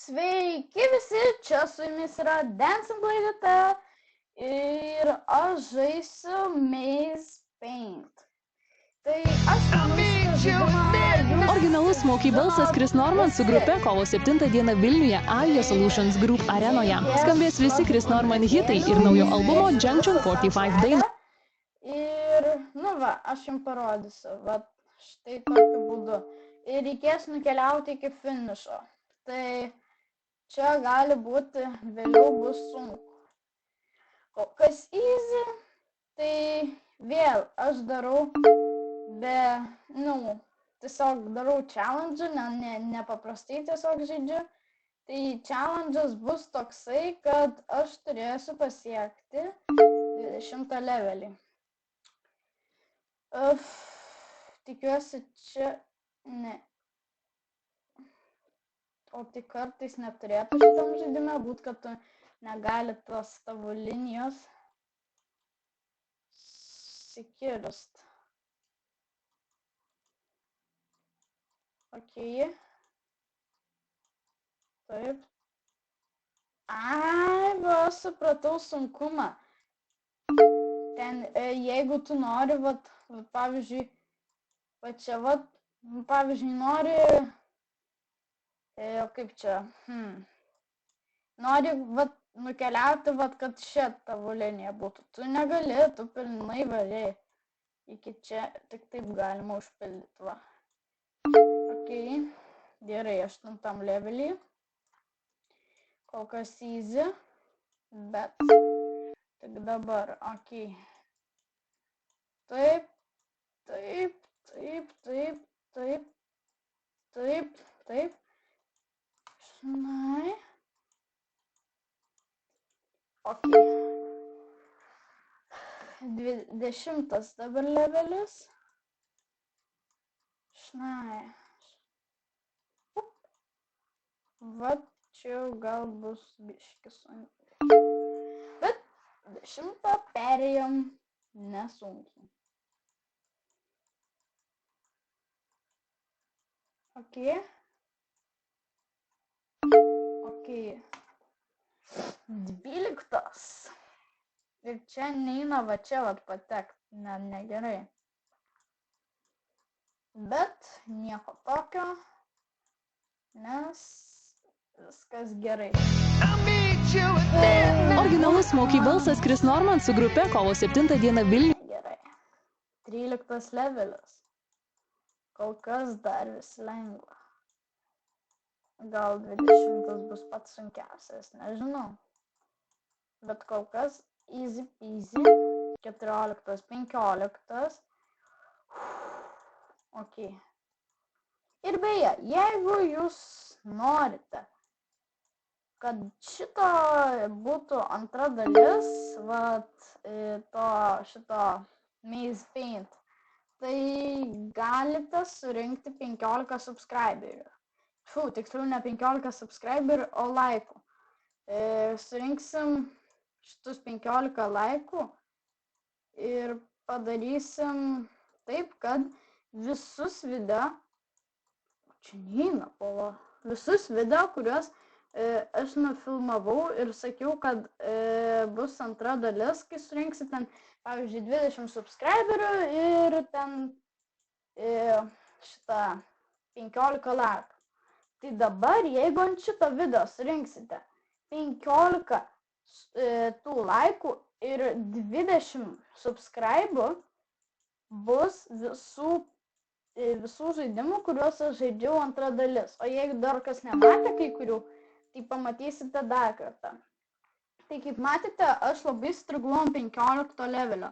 Sveiki visi, čia su jumis yra Dancing Blaidita ir aš žaisiu Maze Paint. Tai aš manau, šitą žaidimą Originalus Smokey balsas Chris Norman su grupe kovo 7 dieną Vilniuje Aria Solutions Group arenoje. Skambės visi Chris Norman hitai ir naujo albumo Junction 45 daina. Ir, aš jums parodysiu, štai tokiu būdu. Ir reikės nukeliauti iki finišo. Tai čia gali būti, vėliau bus sunku. O kas easy, tai vėl aš darau tiesiog darau challenge, nepaprastai tiesiog žaidžiu. Tai challenge'as bus toksai, kad aš turėsiu pasiekti 20 levelį. Tikiuosi čia ne. O tai kartais neturėtų šitam žaidime būt, kad tu negali tos tavo linijos sikirst. Ok. Taip. Supratau sunkumą. Ten, jeigu tu nori, pavyzdžiui, nori, kaip čia, nori, nukeliauti, kad šia tavo linija būtų. Tu negali, tu pilnai variai. Iki čia tik taip galima užpildyti, va. Ok, gerai, 8 levelį. Kol kas easy, bet tik dabar, ok. Taip, taip, taip, taip, taip, taip, taip. Šnai. Ok. 20 dabar levelis. Šnai. Vat čia gal bus biški sunkiai. Bet 10 perėjom nesunkiai. Ok. Ok. 12. Ir čia neina čia patekt. Negerai. Bet nieko tokio, nes viskas gerai. Originalus Smokey balsas Chris Norman su grupe kovo 7 dieną Vilniuje. Gerai. 13 levelis. Kol kas dar vis lengva. Gal 20 bus pats sunkiausias, nežinau. Bet kol kas easy peasy. 14, 15. Ok. Ir beje, jeigu jūs norite, kad šito būtų antra dalis, šito Maze Paint, tai galite surinkti 15 subscriberių. Tiksliau ne 15 subscriberių, o laikų. Surinksim šitus 15 laikų ir padarysim taip, kad visus video, kuriuos aš nufilmavau ir sakiau, kad bus antra dalis, kai surinksit ten, pavyzdžiui, 20 subscriberių ir ten šitą 15 laikų. Tai dabar, jeigu ant šito video surinksite 15 tų laikų ir 20 subscribų, bus visų žaidimų, kuriuos aš žaidžiau antra dalis. O jeigu dar kas nematė kai kurių, tai pamatysite dar kartą. Tai kaip matėte, aš labai striglau ant 15 levelio.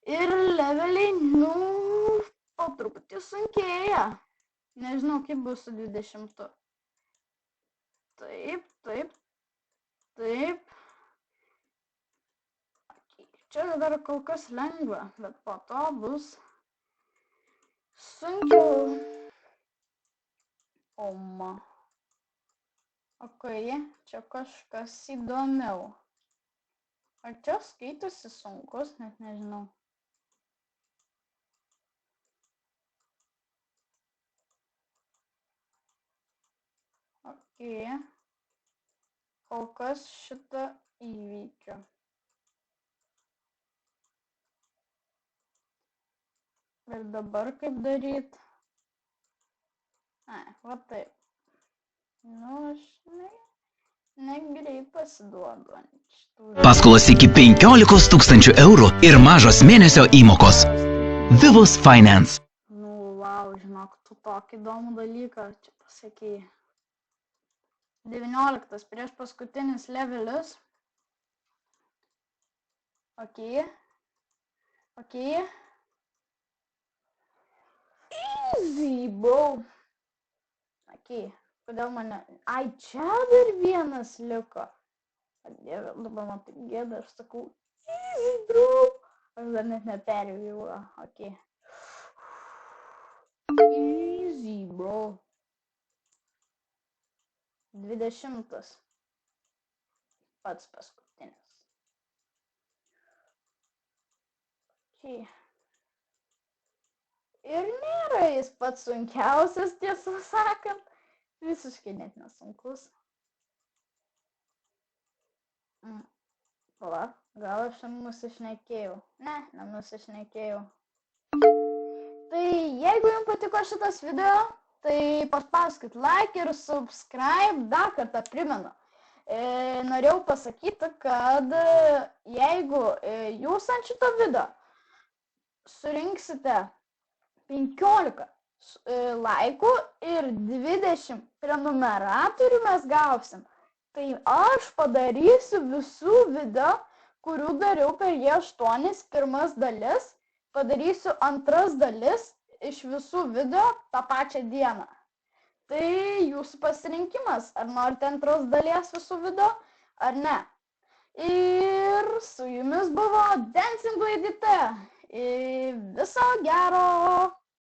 Ir leveliai, po truputį sunkėja. Nežinau, kaip bus su 20. Taip, taip, taip. Čia dar kol kas lengva, bet po to bus sunkiau. Oma. Ok, čia kažkas įdomiau. Ar čia skaitosi sunkus, net nežinau. Ok. kol kas šitą įvykiu. Ir dabar kaip daryt? Va taip. Nu, aš negreit pasiduodu ant šitų. Paskolos iki 15 000 eurų ir mažos mėnesio įmokos. Vivus Finance. Nu, wow, žinok, tu tokį įdomų dalyką čia pasakei. 19 prieš paskutinis levelis. Ok. Easy, bro. Ok, kodėl mane... Ai, čia dar vienas liko. Dieve, dabar man taip gėda, aš sakau, easy, bro. Aš dar net neperėjau, ok. Easy, bro. 20. Pats paskutinis. Ok. Ir nėra jis pats sunkiausias, tiesą sakant. Visiškai net nesunkus. Pala, gal aš nusišnekėjau. Ne, nenusišnekėjau. Tai jeigu jums patiko šitas video, tai paspauskit like ir subscribe, dar kartą primenu. Norėjau pasakyti, kad jeigu jūs ant šito video surinksite 15 laikų ir 20 prenumeratorių mes gausim, tai aš padarysiu visų video, kurių dariau per J8 pirmas dalis, padarysiu antras dalis iš visų video tą pačią dieną. Tai jūsų pasirinkimas, ar norite antros dalies visų video, ar ne. Ir su jumis buvo Dancing Lady T. Viso gero!